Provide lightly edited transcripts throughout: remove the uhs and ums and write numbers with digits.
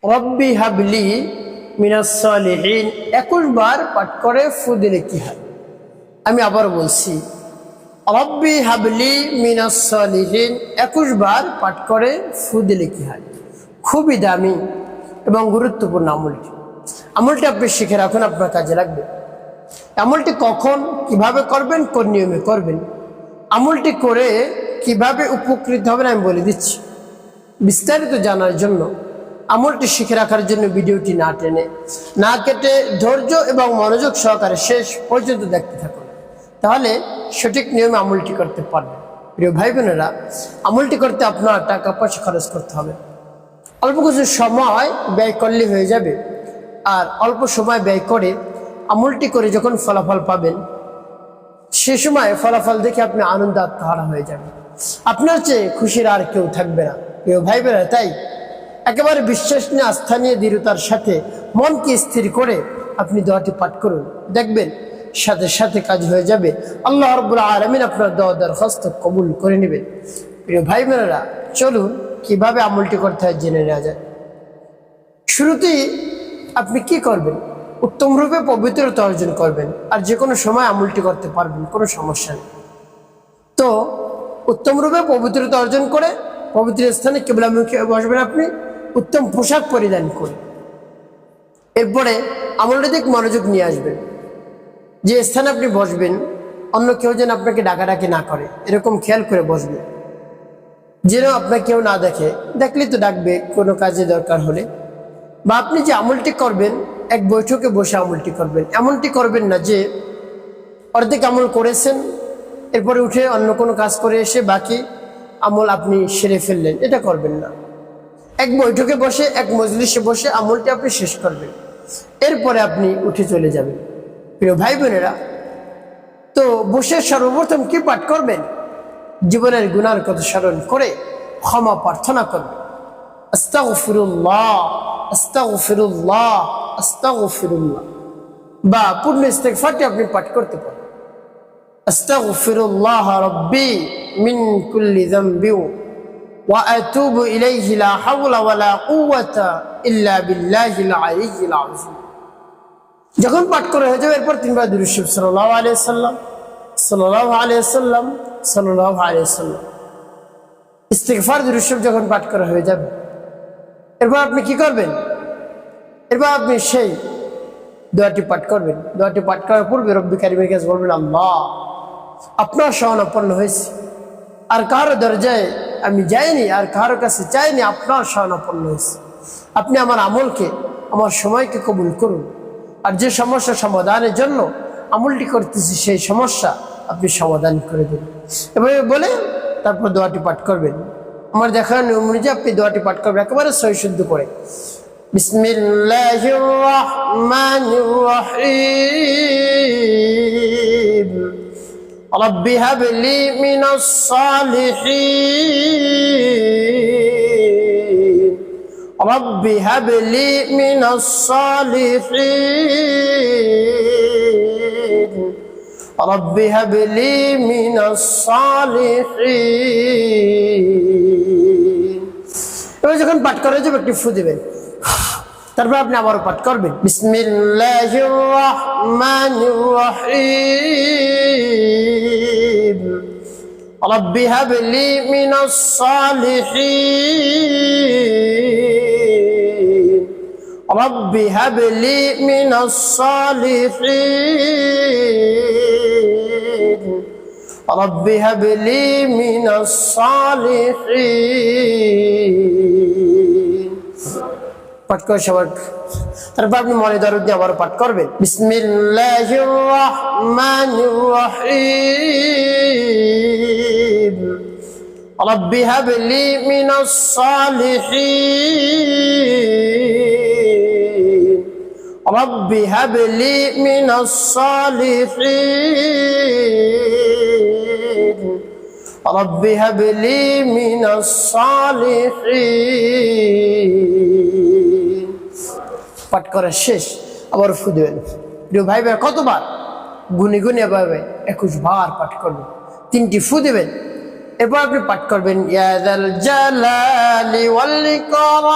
রব্বি হাবলি মিনাস সালিহিন 21 বার পাঠ করে ফু দিলে কি হয়? আমি আবার বলছি, রব্বি হাবলি মিনাস সালিহিন 21 বার পাঠ করে ফু দিলে কি হয়? খুবই দামি এবং গুরুত্বপূর্ণ আমলটি আপনি শিখে রাখুন, আপনার কাজে লাগবে। আমলটি কখন কিভাবে করবেন, কোন নিয়মে করবেন, আমলটি করে কিভাবে উপকৃত হবেন আমি বলে দিচ্ছি। বিস্তারিত জানার জন্য, আমলটি শিখে রাখার জন্য ভিডিওটি না টেনে না কেটে ধৈর্য এবং মনোযোগ সহকারে শেষ পর্যন্ত দেখতে থাকুন, তাহলে সঠিক নিয়মে আমলটি করতে পারবেন। প্রিয় ভাই বোনেরা, আমলটি করতে আপনার টাকা পয়সা খরচ করতে হবে। অল্প কিছু সময় ব্যয় করলে হয়ে যাবে। আর অল্প সময় ব্যয় করে আমলটি করে যখন ফলাফল পাবেন, সে সময় ফলাফল দেখে আপনি আনন্দ আত্মহারা হয়ে যাবেন। আপনার চেয়ে খুশির আর কেউ থাকবে না। প্রিয় ভাই বোনেরা, তাই একেবারে বিশ্বাস নিয়ে, আস্থা নিয়ে, দৃঢ়তার সাথে মনকে স্থির করে আপনি দোয়াটি পাঠ করুন, দেখবেন সাথে সাথে কাজ হয়ে যাবে। আল্লাহ রাব্বুল আলামিন আপনার দোয়া দরখাস্ত কবুল করে নেবেন। প্রিয় ভাই বোনেরা, চলুন কিভাবে আমলটি করতে হয় জেনে নেওয়া যায়। শুরুতেই আপনি কি করবেন? উত্তম রূপে পবিত্রতা অর্জন করবেন। আর যে কোনো সময় আমলটি করতে পারবেন, কোনো সমস্যা নেই। তো উত্তম রূপে পবিত্রতা অর্জন করে পবিত্র স্থানে কিবলামুখী বসবেন আপনি, উত্তম পোশাক পরিধান করে। এরপরে আমলটি দিক মনোযোগ নিয়ে আসবেন। যে স্থানে আপনি বসবেন, অন্য কেউ যেন আপনাকে ডাকাডাকি না করে, এরকম খেয়াল করে বসবেন, যেন আপনাকে কেউ না দেখে। দেখলে তো ডাকবে কোনো কাজে দরকার হলে। বা আপনি যে আমলটি করবেন, এক বৈঠকে বসে আমলটি করবেন। এমনটি করবেন না যে অর্ধেক আমল করেছেন, এরপরে উঠে অন্য কোনো কাজ করে এসে বাকি আমল আপনি সেরে ফেললেন, এটা করবেন না। এক বৈঠকে বসে, এক মজলিসে বসে আমলটি আপনি শেষ করবেন, এরপরে আপনি উঠে চলে যাবেন। প্রিয় ভাই বোনেরা, তো বসে সর্বপ্রথম কি পাঠ করবেন? জীবনের গুনার কথা স্মরণ করে ক্ষমা প্রার্থনা করবেন। আস্তাগফিরুল্লাহ, আস্তাগফিরুল্লাহ, আস্তাগফিরুল্লাহ, বা পূর্ণ ইস্তেগফারটি আপনি পাঠ করতে পারেন। আস্তাগফিরুল্লাহ রাব্বি মিন কুল্লি যামবি ওয়া আতুবু ইলাইহি লা হাওলা ওয়া লা কুওয়াতা ইল্লা বিল্লাহিল আলিয়্যিল আযীম। যখন পাঠ করে হয়ে যাবে, এরপর তিনবার দুরূদ শরীফ সাল্লাল্লাহু আলাইহি ওয়াসাল্লাম, সাল্লাল্লাহু আলাইহি ওয়াসাল্লাম, সাল্লাল্লাহু আলাইহি ওয়াসাল্লাম, ইস্তিগফার দুরূদ শরীফ যখন পাঠ করা হয়ে যাবে, এরপর আপনি কি করবেন? এরপর আপনি সেই দোয়াটি পাঠ করবেন। দোয়াটি পাঠ করার পূর্বে রব্বি কারীমের কাছে বলবেন, আল্লাহ, আপনার শরণাপন্ন হয়েছি, আর কারো দরজায় আমি যাইনি, আর কারো কাছে চাইনি, আপনার শরণাপন্ন হয়েছি। আপনি আমার আমলকে, আমার সময়কে কবুল করুন। আর যে সমস্যা সমাধানের জন্য আমলটি করতেছি, সেই সমস্যা আপনি সমাধান করে দিন। এভাবে বলে তারপর দোয়াটি পাঠ করবেন। আমার দেখার নিয়ম অনুযায়ী আপনি দোয়াটি পাঠ করবেন, একেবারে সহি শুদ্ধ করে। বিসমিল্লাহির রহমানির রহিম। রব্বি হাবলি মিনাস সালিহিন। রব্বি হাবলি মিনাস সালিহিন। রব্বি হাবলি মিনাস সালিহিন। এবার যখন পাঠ করা যাবে, একটি ফু দিবেন। তারপর আপনি আবারও পাঠ করবেন, বিসমিল্লাহির রহমানির রহিম। রব্বি হাবলি মিনাস সালিহিন। রব্বি হাবলি মিনাস সালিহিন। রব্বি হাবলি মিনাস সালিহিন। পাঠ করে সবার। তারপর আপনি মনে দরুদ দিয়ে আবার পাঠ করবেন, বিসমিল্লাহির রহমানির রহিম। রব্বি হাবলি মিনাস সালিহিন। রব্বি হাবলি মিনাস সালিহিন। রব্বি হাবলি মিনাস সালিহিন। পাঠ করা শেষ, আবার ফু দেবেন। প্রিয় ভাই ভাই, কতবার? গুনে গুনে ভাই 21 বার পাঠ করবেন, 3টি ফু দেবেন। এরপর আপনি পাঠ করবেন, ইয়া যাল জালালি ওয়াল ইকরাম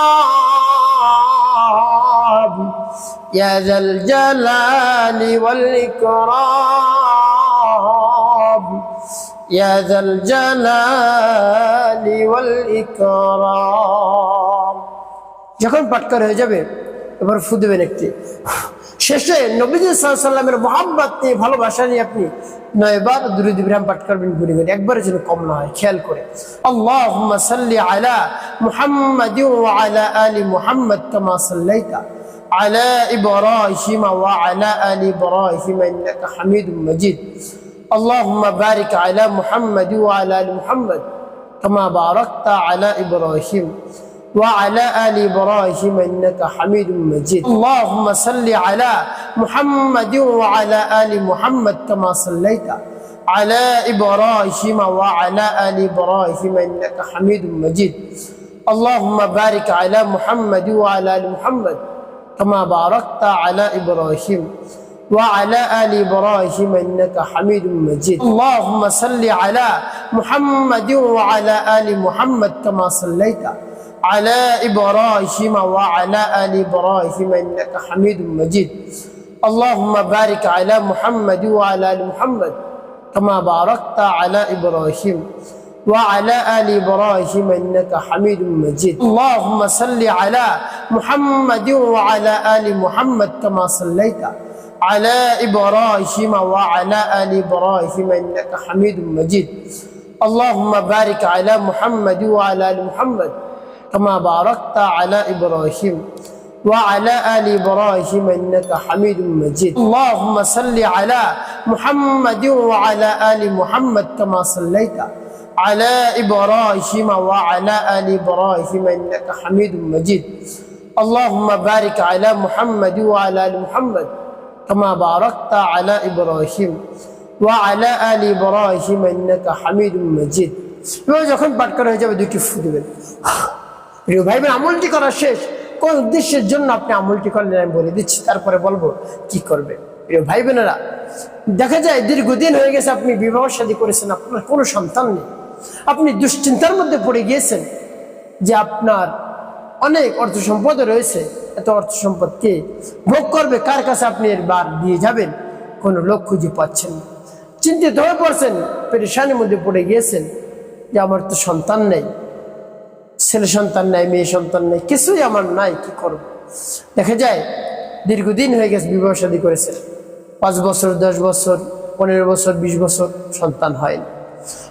يا ذا الجلال والإكرام يا ذا الجلال والإكرام যখন পাঠ করা হয়ে যাবে এবার ফু দেবেন একটি শেষে নবীজি সাল্লাল্লাহু আলাইহি ওয়াসাল্লামের মুহাব্বত নিয়ে ভালোবাসা নিয়ে আপনি 9 বার দুরূদ ইব্রাহিম পাঠ করবেন গুনি গুনি একবারের জন্য কম না হয় খেয়াল করে আল্লাহুম্মা সাল্লি আলা মুহাম্মাদিন ওয়া আলা আলি মুহাম্মাদ কামা সাল্লাইতা আলা ইব্রাহিম ওয়া আলা আলি ইব্রাহিম ইন্নাকা হামিদুম মাজিদ اللهم بارك على محمد وعلى ال محمد كما باركت على ابراهيم وعلى ال ابراهيم انك حميد مجيد اللهم صل على محمد وعلى ال محمد كما صليت على ابراهيم وعلى ال ابراهيم انك حميد مجيد اللهم بارك على محمد وعلى ال محمد كما باركت على ابراهيم وعلى آل إبراهيم إنك حميد مجيد اللهم صل على محمد وعلى آل محمد كما صليت على إبراهيم وعلى آل إبراهيم إنك حميد مجيد اللهم بارك على محمد وعلى آل محمد كما باركت على إبراهيم وعلى آل إبراهيم إنك حميد مجيد اللهم صل على محمد وعلى آل محمد كما صليت على إبراهيم وعلى آل إبراهيم إنك حميد مجيد اللهم بارك على محمد وعلى آل محمد كما باركت على إبراهيم وعلى آل إبراهيم إنك حميد مجيد اللهم صل على محمد وعلى آل محمد كما صليت على إبراهيم وعلى آل إبراهيم إنك حميد مجيد اللهم بارك على محمد وعلى آل محمد كما باركت على إبراهيم وعلى آل إبراهيم إنك حميد مجيد যখন পাঠ করা হয়ে যাবে দুইটি ফু দিবেন প্রিয় ভাই বোন আমলটি করা শেষ কোন উদ্দেশ্যের জন্য আপনি আমলটি করলেন আমি বলে দিচ্ছি তারপরে বলবো কি করবে প্রিয় ভাই বোনেরা দেখা যায় দীর্ঘদিন হয়ে গেছে আপনি বিবাহ শাদী করেছেন আপনার কোনো সন্তান নেই আপনি দুশ্চিন্তার মধ্যে পড়ে গিয়েছেন যে আপনার অনেক অর্থ সম্পদ রয়েছে এত অর্থ সম্পদ কে ভোগ করবে কার কাছে আপনি এর বার দিয়ে যাবেন কোনো লোক খুঁজে পাচ্ছেন না চিন্তিত হয়ে পড়ছেন পেরেশানির মধ্যে পড়ে গিয়েছেন যে আমার তো সন্তান নেই ছেলে সন্তান নাই মেয়ে সন্তান নেই কিছুই আমার নাই কি করব দেখা যায় দীর্ঘদিন হয়ে গেছে বিবাহ শাদী করেছেন 5 বছর 10 বছর 15 বছর 20 বছর সন্তান হয়নি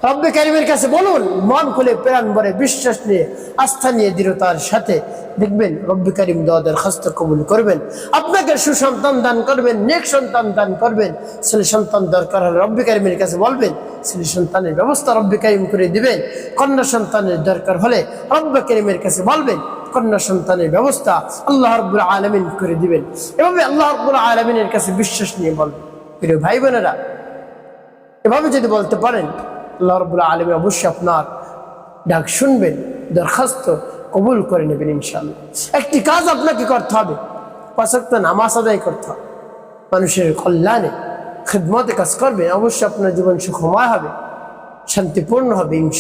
রব্বে কারিমের কাছে বলুন মন খুলে প্রাণ ভরে বিশ্বাস নিয়ে আস্থা নিয়ে দৃঢ়তার সাথে দেখবেন রব্বে কারিম দোয়া দরখাস্ত কবুল করবেন আপনাকে সুসন্তান দান করবেন নেক সন্তান দান করবেন ছেলে সন্তান দরকার হলে রব্বে কারিমের কাছে বলবেন ছেলে সন্তানের ব্যবস্থা রব্বে কারিম করে দিবেন কন্যা সন্তানের দরকার হলে রব্বে কারিমের কাছে বলবেন কন্যা সন্তানের ব্যবস্থা আল্লাহ রাব্বুল আলামিন করে দিবেন এভাবে আল্লাহ রাব্বুল আলামিনের কাছে বিশ্বাস নিয়ে বলবেন প্রিয় ভাই বোনেরা এভাবে যদি বলতে পারেন আল্লাহ রাব্বুল আলামিন অবশ্যই আপনার ডাক শুনবেন দরখাস্ত কবুল করে নেবেন ইনশাআল্লাহ একটি কাজ আপনাকে করতে হবে 5 ওয়াক্ত নামাজ আদায় করতে হবে মানুষের কল্যাণে খিদমতে কাজ করবেন অবশ্যই আপনার জীবন সুখময় হবে শান্তিপূর্ণ হবে ইনশাআল্লাহ।